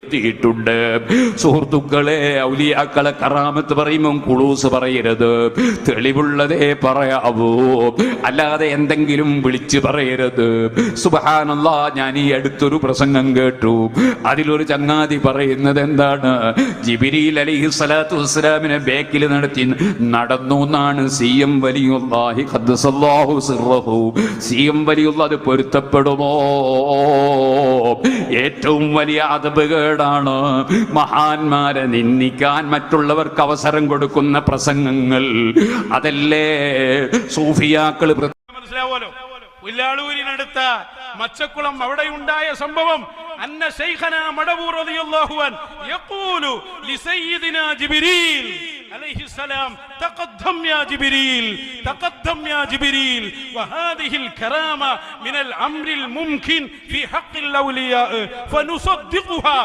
ിട്ടുണ്ട് സുഹൃത്തുക്കളെ, ഔലിയാക്കളെ കറാമത്ത് പറയുമ്പോൾ കുളൂസ് പറയരുത്, തെളിവുള്ളതേ പറയാവൂ, അല്ലാതെ എന്തെങ്കിലും വിളിച്ചു പറയരുത്. സുബ്ഹാനല്ലാഹ്, ഞാൻ ഈ അടുത്തൊരു പ്രസംഗം കേട്ടു. അതിലൊരു ചങ്ങാതി പറയുന്നത് എന്താണ്, ജിബ്രീൽ അലൈഹിസ്സലാത്തു വസ്സലാമിനെ ബേക്കിൽ നടന്നു എന്നാണ്. CM വലിയുല്ലാഹി ഖദ്ദസല്ലാഹു സിർറഹു, CM വലിയുള്ള അത് പൊരുത്തപ്പെടുമോ? ഏറ്റവും വലിയ അദബ് ാണ് മഹാന്മാരെ നിന്ദിക്കാൻ മറ്റുള്ളവർക്ക് അവസരം കൊടുക്കുന്ന പ്രസംഗങ്ങൾ. അതല്ലേ സൂഫിയാക്കൾ. മനസ്സിലാവുമല്ലോ, പുല്ലാളൂരിനടുത്ത മച്ചക്കുളം അവിടെയുണ്ടായ സംഭവം. അന്ന ശൈഖനാ മടവൂർ റളിയല്ലാഹു അൻഹു യഖൂലു ലിസയ്യിദിനാ ജിബ്രീൽ അലൈഹിസ്സലാം തഖദ്ദം യാ ജിബ്രീൽ, തഖദ്ദം യാ ജിബ്രീൽ, വഹാദിഹിൽ കറാമ മിനൽ അംരിൽ മുംകിൻ ഫി ഹഖ്ഖിൽ ഔലിയാ ഫനുസദ്ദിഖുഹാ.